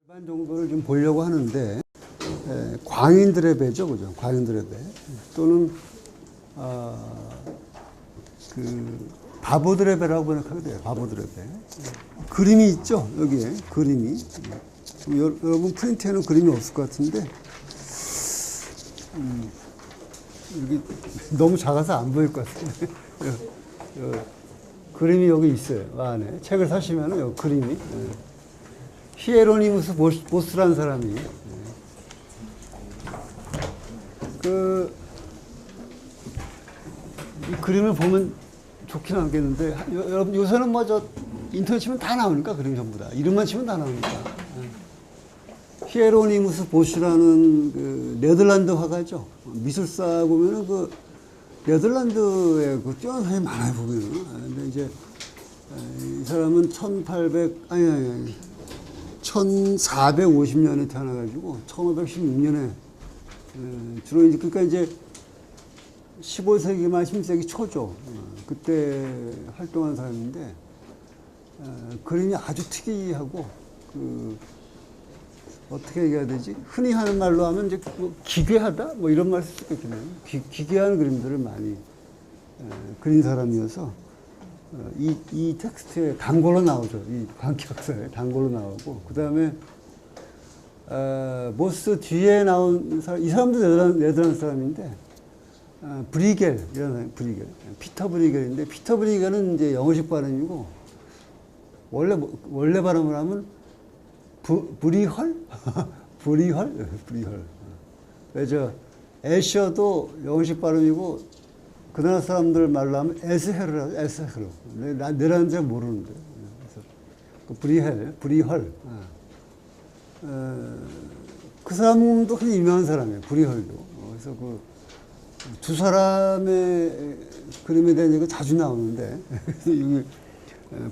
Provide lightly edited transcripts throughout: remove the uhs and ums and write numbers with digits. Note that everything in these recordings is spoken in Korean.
일반 정도를 좀 보려고 하는데 광인들의 배죠, 그죠? 광인들의 배 또는 그 바보들의 배라고 번역하게 돼요. 바보들의 배. 그림이 있죠, 여기에 그림이. 여러분 프린트에는 그림이 없을 것 같은데 여기 너무 작아서 안 보일 것 같은데 그림이 여기 있어요. 안에 책을 사시면은 여기 그림이. 히에로니무스 보스라는 사람이 이 그림을 보면 좋긴 하겠는데 여러분 요새는 뭐 저 인터넷 치면 다 나오니까 그림 전부 다 이름만 치면 다 나오니까. 히에로니무스 보슈라는 그 네덜란드 화가죠. 미술사 보면은 그 네덜란드에 그 뛰어난 사람이 많아요, 보면은. 근데 이제 이 사람은 1450년에 태어나가지고 1516년에 주로 이제 그러니까 이제 15세기 말 16세기 초죠. 그때 활동한 사람인데 그림이 아주 특이하고 어떻게 얘기해야 되지? 흔히 하는 말로 하면 이제 뭐 기괴하다? 뭐 이런 말 쓸 수 있겠네요. 기괴한 그림들을 많이 그린 사람이어서 이 텍스트에 단골로 나오죠. 이 광기학사에 단골로 나오고 그 다음에 모스 뒤에 나온 사람, 이 사람도 네덜란드 사람인데 브리겔 이런 사람, 브리겔, 피터 브리겔인데 피터 브리겔은 이제 영어식 발음이고 원래 발음을 하면 브리헐? 브리헐? 브리헐. 저 애셔도 영어식 발음이고 그 나라 사람들 말로 하면 에스헤르라고, 에스헤르. 내라는 잘 모르는데. 그래서 브리헐. 그 사람도 굉장히 유명한 사람이에요. 브리헐도. 그래서 그 두 사람의 그림에 대한 얘기가 자주 나오는데 여기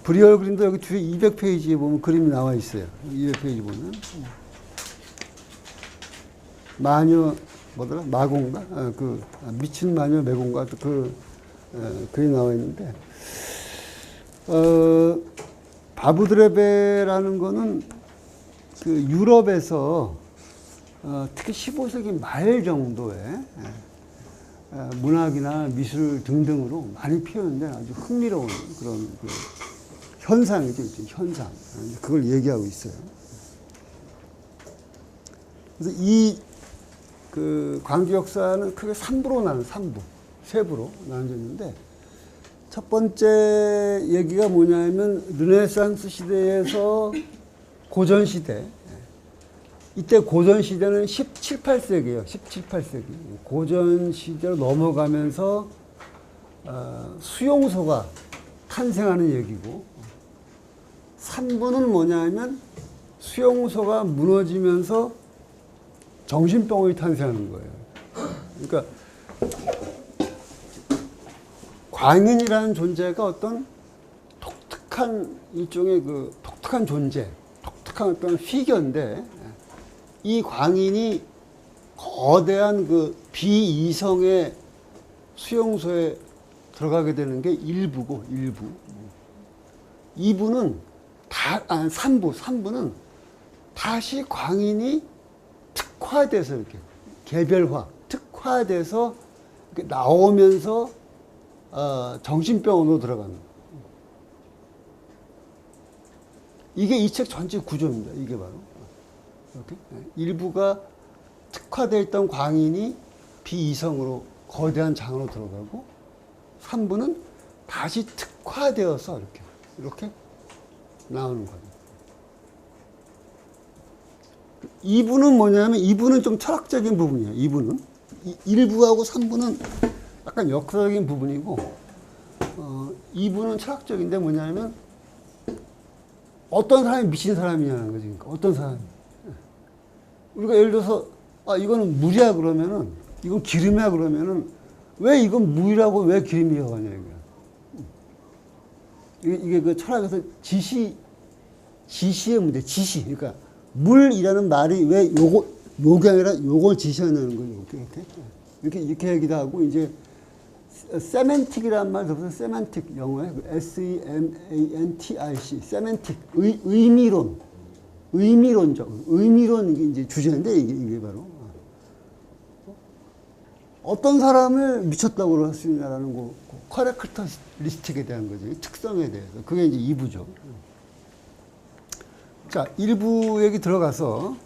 브리헐 그림도 여기 뒤에 200페이지에 보면 그림이 나와 있어요. 200페이지 보면 마녀 뭐더라? 마공가? 미친 마녀 매공가? 그게 나와 있는데, 바보들의 배라는 거는 그 유럽에서, 특히 15세기 말 정도에, 문학이나 미술 등등으로 많이 피었는데 아주 흥미로운 그런 그 현상이죠, 현상. 그걸 얘기하고 있어요. 그래서 그 광기 역사는 크게 3부로 나는 3부로 나눠져 있는데 첫 번째 얘기가 뭐냐면 르네상스 시대에서 고전 시대. 이때 고전 시대는 17, 18세기예요. 17, 18세기. 고전 시대로 넘어가면서 수용소가 탄생하는 얘기고 3부는 뭐냐면 수용소가 무너지면서 정신병원이 탄생하는 거예요. 그러니까 광인이라는 존재가 어떤 독특한 일종의 그 독특한 존재, 독특한 어떤 피겨인데 이 광인이 거대한 그 비이성의 수용소에 들어가게 되는 게 1부고 1부. 2부는 3부는 다시 광인이 특화돼서 이렇게 개별화, 특화돼서 이렇게 나오면서 정신병원으로 들어가는. 이게 이 책 전체 구조입니다. 이게 바로 이렇게 일부가 특화되어 있던 광인이 비이성으로 거대한 장으로 들어가고 3부는 다시 특화되어서 이렇게 나오는 거예요. 2부는 뭐냐면 2부는 좀 철학적인 부분이에요. 2부는 1부하고 3부는 약간 역사적인 부분이고 2부는 철학적인데 뭐냐면 어떤 사람이 미친 사람이냐는 거지. 그러니까 어떤 사람이 우리가 예를 들어서 이거는 물이야 그러면은 이건 기름이야 그러면은 왜 이건 물이라고 왜 기름이라고 하냐 이게 그 철학에서 지시의 문제. 지시. 그러니까 물이라는 말이 왜 요게 아니라 요걸 지시하냐는 거죠. 이렇게 얘기도 하고, 이제, 세멘틱이라는 말 들어보세요. 세멘틱, 영어에. SEMANTIC. 세멘틱. 의미론. 의미론 이제 주제인데 이게 바로 어떤 사람을 미쳤다고 할 수 있냐라는 거, 카렉터리스틱에 대한 거죠. 특성에 대해서. 그게 이제 2부죠. 자, 1부 얘기 들어가서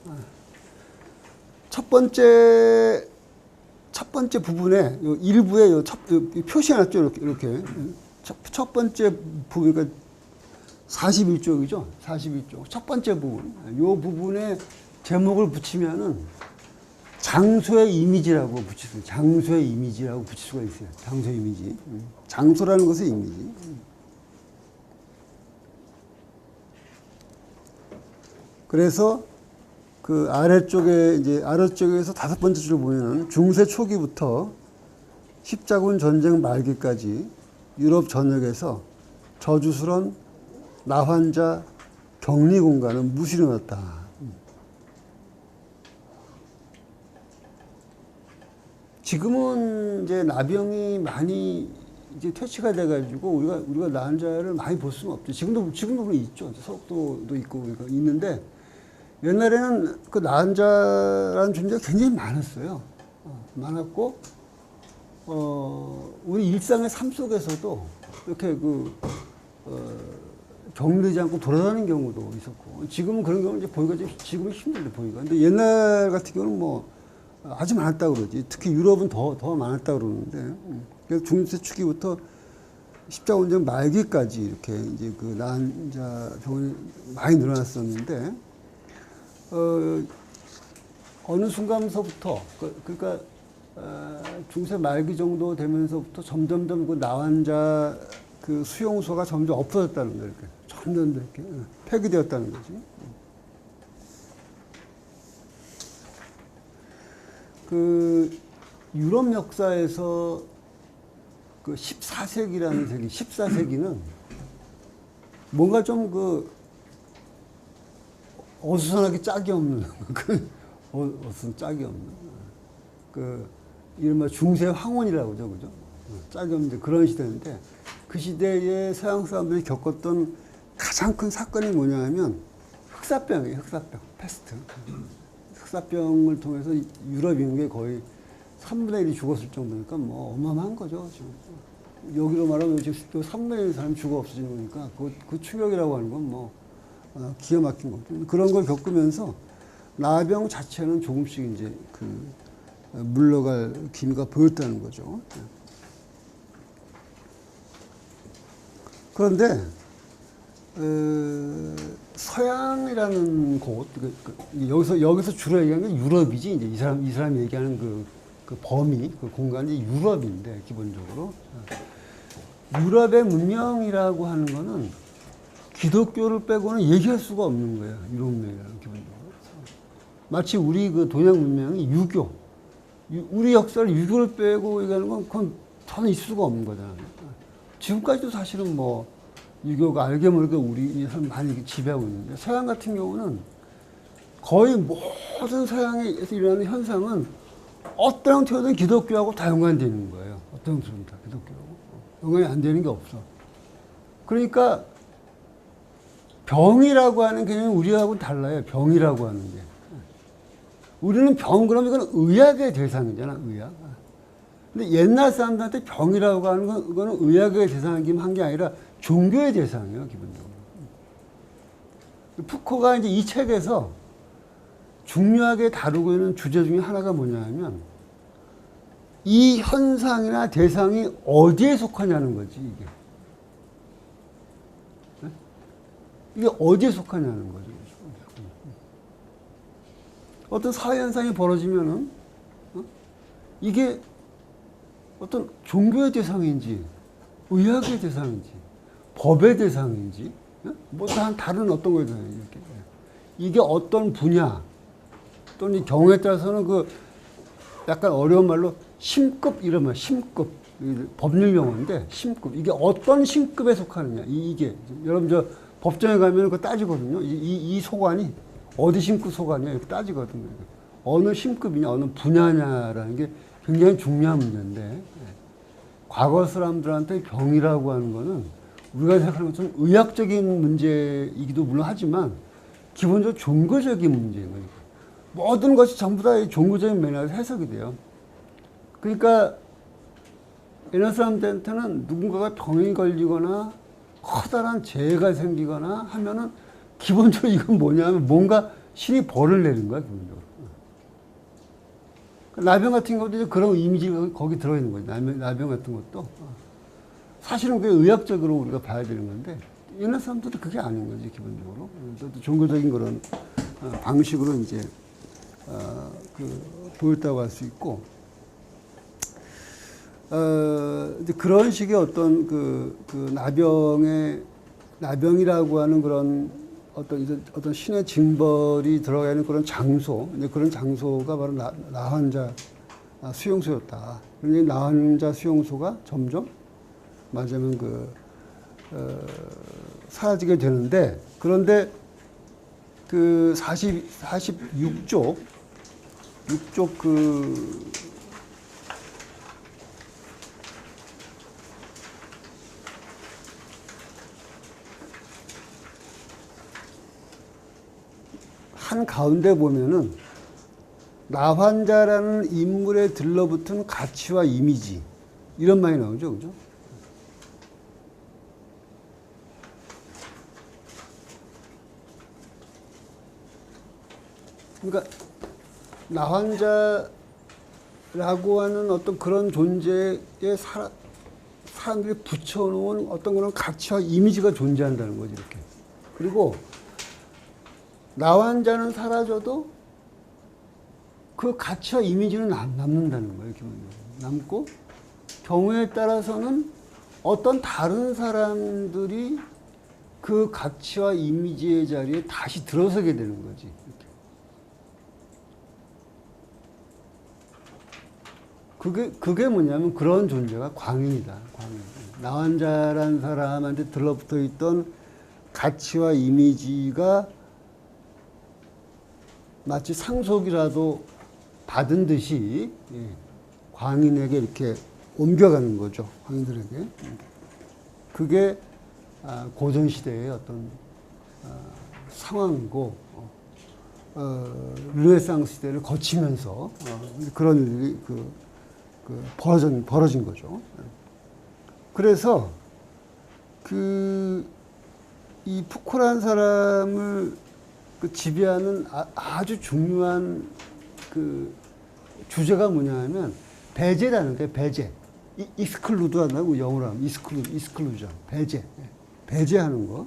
첫 번째 부분에, 1부에 표시해놨죠. 이렇게. 첫 번째 부분, 그러니까 41쪽이죠. 41쪽. 첫 번째 부분. 이 부분에 제목을 붙이면은 장소의 이미지라고 붙일 수 있어요. 장소의 이미지라고 붙일 수가 있어요. 장소의 이미지. 장소라는 것의 이미지. 그래서 그 아래쪽에서 다섯 번째 줄 보면은 중세 초기부터 십자군 전쟁 말기까지 유럽 전역에서 저주스런 나환자 격리 공간은 무시해놨다. 지금은 이제 나병이 많이 이제 퇴치가 돼가지고 우리가 나환자를 많이 볼 수는 없죠. 지금도 있죠. 서울도 있고 그러니까 있는데 옛날에는 그 나환자라는 존재가 굉장히 많았어요. 많았고 우리 일상의 삶 속에서도 이렇게 격리되지 않고 돌아다니는 경우도 있었고 지금은 그런 경우는 이제 보기가 지금은 힘들죠 보기가. 근데 옛날 같은 경우는 뭐 아주 많았다고 그러지. 특히 유럽은 더 많았다고 그러는데. 그래서 중세 초기부터 십자군전 말기까지 이렇게 이제 그 나환자 병원이 많이 늘어났었는데, 어느 순간서부터, 그러니까, 중세 말기 정도 되면서부터 점점점 그 나환자 그 수용소가 점점 없어졌다는 거예요. 이렇게. 점점 이렇게 폐기되었다는 거지. 그 유럽 역사에서 그 14세기는 뭔가 좀 그 어수선하게 짝이 없는 짝이 없는 그 이른바 중세 황혼이라고 그러죠, 그죠? 짝이 없는 그런 시대인데 그 시대에 서양 사람들이 겪었던 가장 큰 사건이 뭐냐면 흑사병이에요, 흑사병, 패스트. 흑사병을 통해서 유럽 인구의 거의 3분의 1이 죽었을 정도니까 뭐 어마어마한 거죠. 지금. 여기로 말하면 지금 3분의 1 사람이 죽어 없어지는 거니까 그 충격이라고 하는 건 뭐 기가 막힌 거죠. 그런 걸 겪으면서 나병 자체는 조금씩 이제 물러갈 기미가 보였다는 거죠. 그런데 서양이라는 곳, 여기서 주로 얘기하는 게 유럽이지, 이제 이 사람이 얘기하는 그 범위, 그 공간이 유럽인데, 기본적으로. 유럽의 문명이라고 하는 거는 기독교를 빼고는 얘기할 수가 없는 거예요. 유럽 문명이라는 기본적으로. 마치 우리 그 동양 문명이 유교, 우리 역사를 유교를 빼고 얘기하는 건 그건 전혀 있을 수가 없는 거잖아요. 지금까지도 사실은 뭐, 유교가 알게 모르게 우리 삶을 많이 지배하고 있는데, 서양 같은 경우는 거의 모든 서양에서 일어나는 현상은 어떤 형태로든 기독교하고 다 연관되어 있는 거예요. 어떤 형태로든 다 기독교하고. 연관이 안 되는 게 없어. 그러니까 병이라고 하는 개념이 우리하고는 달라요. 병이라고 하는 게. 우리는 병, 그러면 이건 의학의 대상이잖아, 의학. 근데 옛날 사람들한테 병이라고 하는 건, 그거는 의학의 대상이긴 한 게 아니라 종교의 대상이에요, 기본적으로. 푸코가 이제 이 책에서 중요하게 다루고 있는 주제 중에 하나가 뭐냐면, 이 현상이나 대상이 어디에 속하냐는 거지, 이게. 이게 어디에 속하냐는 거죠. 어떤 사회현상이 벌어지면은, 이게 어떤 종교의 대상인지, 의학의 대상인지, 법의 대상인지, 뭐 다른 어떤 거에 대상인지, 이렇게. 이게 어떤 분야, 또는 경우에 따라서는 그 약간 어려운 말로 심급 이러면 심급, 법률 용어인데 심급. 이게 어떤 심급에 속하느냐, 이게. 여러분 저 법정에 가면 그거 따지거든요. 이 소관이 어디 심급 소관이야 이렇게 따지거든요. 어느 심급이냐, 어느 분야냐라는 게 굉장히 중요한 문제인데, 과거 사람들한테 병이라고 하는 거는 우리가 생각하는 것처럼 의학적인 문제이기도 물론 하지만 기본적으로 종교적인 문제인 거죠. 모든 것이 전부 다 이 종교적인 면에서 해석이 돼요. 그러니까 옛날 사람들한테는 누군가가 병이 걸리거나 커다란 재해가 생기거나 하면은 기본적으로 이건 뭐냐면 뭔가 신이 벌을 내는 거야, 기본적으로. 나병 같은 것도 이제 그런 이미지가 거기 들어있는 거죠. 나병 같은 것도. 사실은 그게 의학적으로 우리가 봐야 되는 건데, 옛날 사람들도 그게 아닌 거지, 기본적으로. 또 종교적인 그런 방식으로 이제, 보였다고 할 수 있고, 이제 그런 식의 어떤 나병이라고 하는 그런 어떤 신의 징벌이 들어가 있는 그런 장소, 이제 그런 장소가 바로 나환자 수용소였다. 그런데 나환자 수용소가 점점 맞으면 사라지게 되는데, 그런데 그 46쪽 한 가운데 보면은 나환자라는 인물에 들러붙은 가치와 이미지 이런 말이 나오죠, 그죠? 그러니까 나환자라고 하는 어떤 그런 존재에 사람들이 붙여놓은 어떤 그런 가치와 이미지가 존재한다는 거지, 이렇게. 그리고 나환자는 사라져도 그 가치와 이미지는 남는다는 거예요, 기본적으로. 남고, 경우에 따라서는 어떤 다른 사람들이 그 가치와 이미지의 자리에 다시 들어서게 되는 거지. 그게 뭐냐면 그런 존재가 광인이다. 광인. 나환자라는 사람한테 들러붙어 있던 가치와 이미지가 마치 상속이라도 받은 듯이 광인에게 이렇게 옮겨가는 거죠. 광인들에게. 그게 고전시대의 어떤 상황이고, 르네상스 시대를 거치면서 그런 일이 벌어진 거죠. 그래서 이 푸코라는 사람을 지배하는 아주 중요한 주제가 뭐냐면 배제라는 게 배제. 익스클루드 한다고 영어로 하면 익스클루전. 배제. 배제하는 거.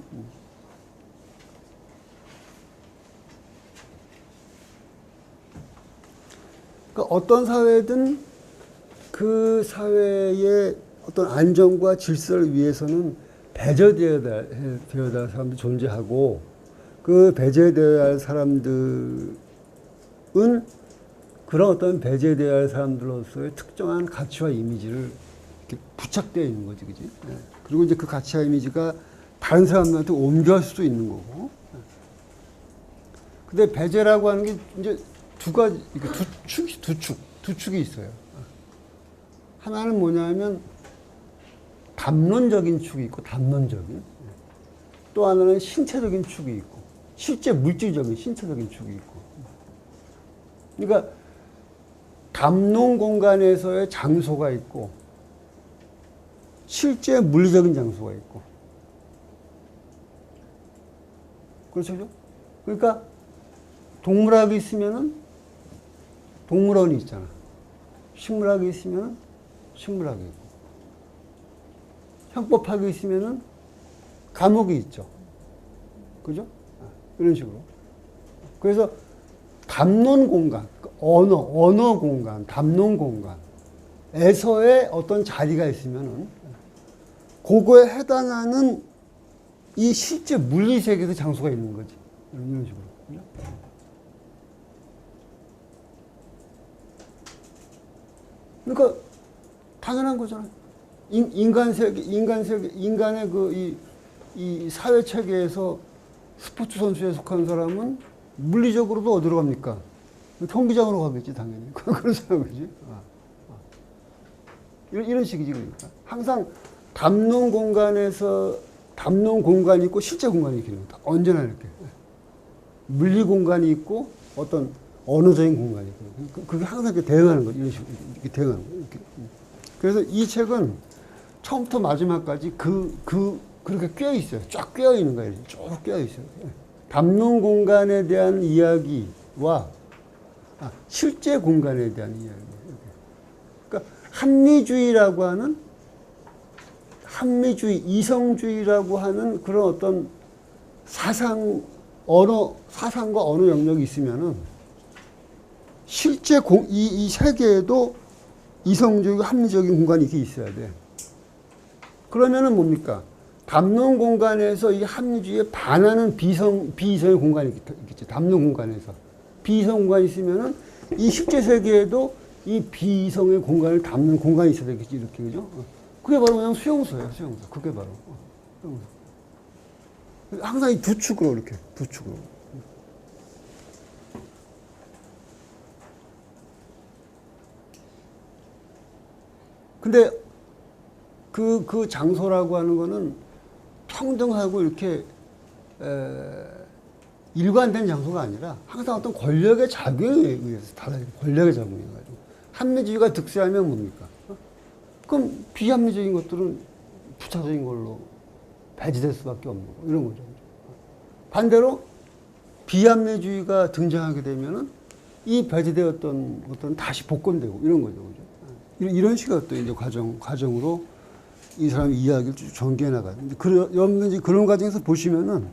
그러니까 어떤 사회든 그 사회의 어떤 안정과 질서를 위해서는 배제되어야 할 사람도 존재하고, 그 배제되어야 할 사람들은 그런 어떤 배제되어야 할 사람들로서의 특정한 가치와 이미지를 이렇게 부착되어 있는 거지, 그지? 네. 그리고 이제 그 가치와 이미지가 다른 사람들한테 옮겨갈 수도 있는 거고. 근데 배제라고 하는 게 이제 두 축이 있어요. 하나는 뭐냐면 담론적인 축이 있고, 담론적인. 또 하나는 신체적인 축이 있고, 실제 물질적인 신체적인 축이 있고. 그러니까 담론 공간에서의 장소가 있고, 실제 물리적인 장소가 있고. 그렇죠? 그러니까 동물학이 있으면은 동물원이 있잖아. 식물학이 있으면은 식물학이 있고. 형법학이 있으면은 감옥이 있죠. 그죠? 이런 식으로. 그래서 담론 공간, 언어 공간, 담론 공간에서의 어떤 자리가 있으면은 그거에 해당하는 이 실제 물리 세계에서 장소가 있는 거지. 이런 식으로. 그죠? 그러니까 당연한 거잖아. 인간의 이 사회 체계에서 스포츠 선수에 속한 사람은 물리적으로도 어디로 갑니까? 경기장으로 가겠지, 당연히. 그런 사람이지. 이런 식이지, 그러니까. 항상 담론 공간에서 담론 공간이 있고 실제 공간이 있는 거다. 언제나 이렇게. 물리 공간이 있고 어떤 언어적인 공간이 있고 그게 항상 이렇게 대응하는 거죠. 이런 식으로 이렇게 대응하는 거예요. 이렇게. 그래서 이 책은 처음부터 마지막까지 그렇게 꿰어 있어요. 쫙 꿰어 있는 거예요. 쭉 꿰어 있어요. 담론 공간에 대한 이야기와 실제 공간에 대한 이야기. 그러니까 합리주의, 이성주의라고 하는 그런 어떤 사상과 언어 영역이 있으면은 실제 이 세계에도 이성적이고 합리적인 공간이 이렇게 있어야 돼. 그러면은 뭡니까? 담론 공간에서 이 합리주의에 반하는 비이성의 공간이 있겠죠. 담론 공간에서. 비이성 공간이 있으면은 이 실제 세계에도 이 비이성의 공간을 담는 공간이 있어야 되겠지. 이렇게, 그죠? 그게 바로 그냥 수용소예요, 수용소. 그게 바로. 수용소. 항상 이 두 축으로, 이렇게, 두 축으로. 근데 그 장소라고 하는 거는 평등하고 이렇게 일관된 장소가 아니라 항상 어떤 권력의 작용에 의해서 달라요. 권력의 작용에 가지고 합리주의가 득세하면 뭡니까? 그럼 비합리적인 것들은 부차적인 걸로 배제될 수밖에 없는 거 이런 거죠. 반대로 비합리주의가 등장하게 되면은 이 배제되었던 것들은 다시 복권되고 이런 거죠. 그죠? 이런 식의 또 이제 과정으로 이 사람의 이야기를 쭉 전개해 나가요. 여러분들 그런 과정에서 보시면은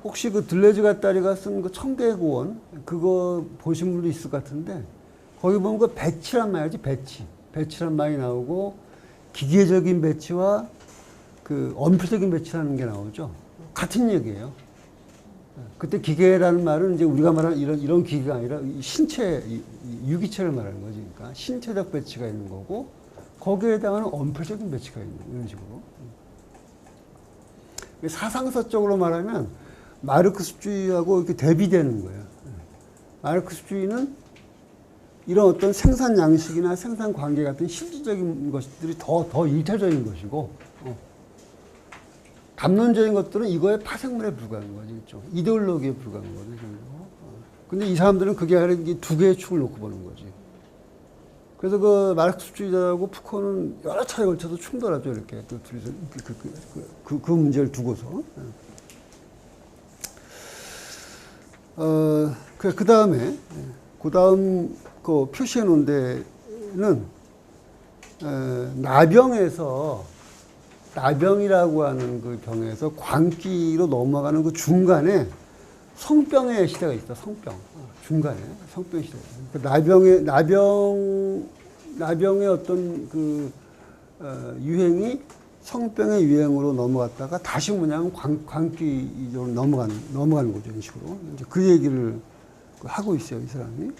혹시 들레즈가 딸이가 쓴 그 청계의 고원 그거 보신 분도 있을 것 같은데 거기 보면 그 배치란 말이지 배치란 말이 나오고 기계적인 배치와 언표적인 배치라는 게 나오죠. 같은 얘기예요. 그때 기계라는 말은 이제 우리가 말하는 이런 기계가 아니라 신체, 유기체를 말하는 거지. 그러니까 신체적 배치가 있는 거고 거기에 해당하는 언표적인 배치가 있는 이런 식으로. 사상서적으로 말하면 마르크스주의하고 이렇게 대비되는 거예요. 마르크스주의는 이런 어떤 생산 양식이나 생산 관계 같은 실질적인 것들이 더 일차적인 것이고, 담론적인 것들은 이거의 파생물에 불과한 거죠. 일종. 이데올로기에 불과한 거죠. 근데 이 사람들은 그게 아니라 두 개의 축을 놓고 보는 거지. 그래서 마르크스주의자하고 푸코는 여러 차례 걸쳐서 충돌하죠. 이렇게. 둘이서 그 문제를 두고서. 그 다음에, 표시해 놓은 데는, 나병이라고 하는 그 병에서 광기로 넘어가는 그 중간에 성병의 시대가 있다. 중간에 성병의 시대가 있다. 나병의 어떤 유행이 성병의 유행으로 넘어갔다가 다시 뭐냐면 광기로 넘어가는 거죠. 이런 식으로. 이제 그 얘기를 하고 있어요. 이 사람이.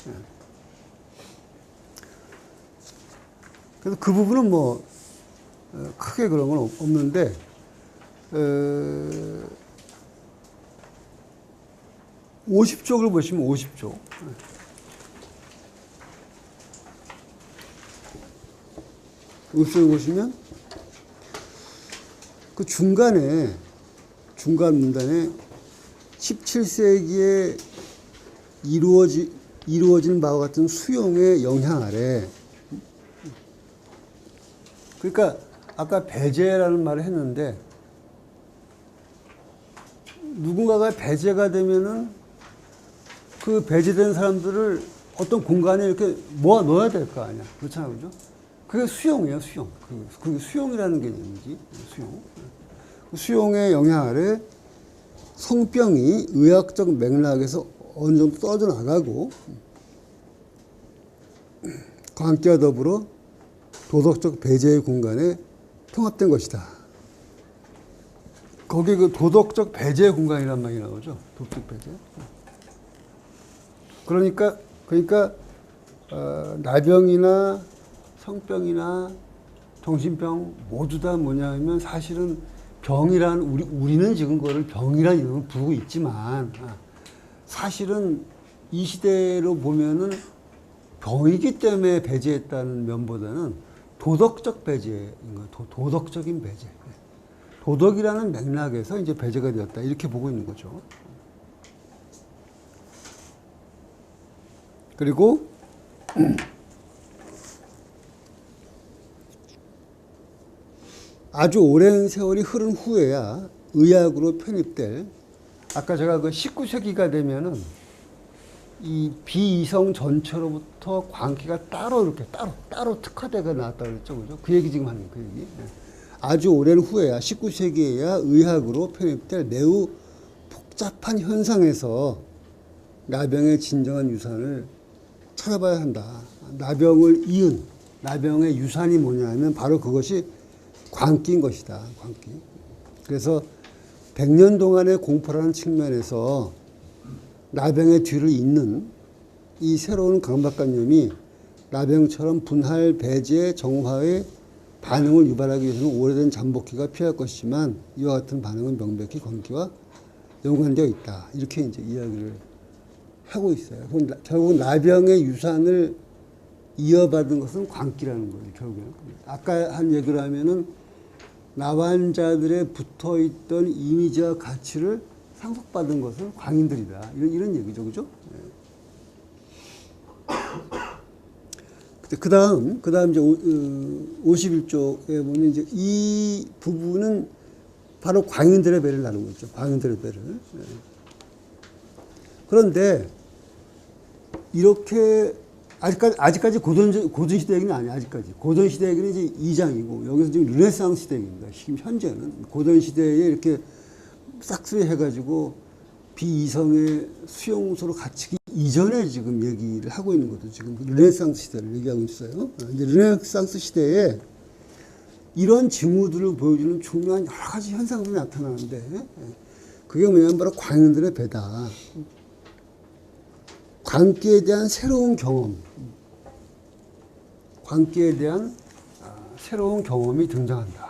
그래서 그 부분은 크게 그런 건 없는데, 50쪽을 보시면 50쪽. 여기 보시면, 그 중간 문단에 17세기에 이루어진 바와 같은 수용의 영향 아래, 그러니까 아까 배제라는 말을 했는데 누군가가 배제가 되면은 그 배제된 사람들을 어떤 공간에 이렇게 모아 넣어야 될 거 아니야. 그렇잖아요. 그죠? 그게 수용이에요, 수용. 그게 수용이라는 개념이지. 수용의 영향 아래 성병이 의학적 맥락에서 어느 정도 떨어져 나가고 광기와 더불어 도덕적 배제의 공간에 통합된 것이다. 거기에 도덕적 배제의 공간이란 말이 나오죠. 도덕적 배제. 그러니까 나병이나 성병이나 정신병 모두 다 뭐냐면 사실은 병이란 우리는 지금 그거를 병이라는 이름을 부르고 있지만 사실은 이 시대로 보면은 병이기 때문에 배제했다는 면보다는 도덕적 배제인 거예요. 도덕적인 배제. 도덕이라는 맥락에서 이제 배제가 되었다. 이렇게 보고 있는 거죠. 그리고 아주 오랜 세월이 흐른 후에야 의학으로 편입될, 아까 제가 그 19세기가 되면은 이 비이성 전체로부터 광기가 따로 이렇게 따로 특화되가 나왔다 그랬죠. 그죠? 그 얘기 지금 하는 그 얘기. 아주 오랜 후에야 19세기에야 의학으로 편입될 매우 복잡한 현상에서 나병의 진정한 유산을 찾아봐야 한다. 나병을 이은 나병의 유산이 뭐냐면 바로 그것이 광기인 것이다. 광기. 그래서 100년 동안의 공포라는 측면에서 나병의 뒤를 잇는 이 새로운 강박관념이 나병처럼 분할, 배제, 정화의 반응을 유발하기 위해서는 오래된 잠복기가 필요할 것이지만 이와 같은 반응은 명백히 광기와 연관되어 있다. 이렇게 이제 이야기를 하고 있어요. 결국 나병의 유산을 이어받은 것은 광기라는 거예요. 결국에는. 아까 한 얘기를 하면은 나환자들의 붙어있던 이미지와 가치를 상속받은 것은 광인들이다. 이런 얘기죠. 그죠? 그 다음 이제 51쪽에 보면 이제 이 부분은 바로 광인들의 배를 나누고 있죠. 광인들의 배를. 그런데 이렇게 아직까지 고전 시대 얘기는 아니에요. 아직까지 고전 시대 얘기는 이제 2장이고 여기서 지금 르네상스 시대 얘기입니다. 지금 현재는 고전 시대에 이렇게 싹쓸이 해가지고 비이성의 수용소로 갇히기 이전에 지금 얘기를 하고 있는 것도 지금 르네상스 시대를 얘기하고 있어요. 이제 르네상스 시대에 이런 징후들을 보여주는 중요한 여러 가지 현상들이 나타나는데 그게 뭐냐면 바로 광인들의 배다. 광기에 대한 새로운 경험, 광기에 대한 새로운 경험이 등장한다.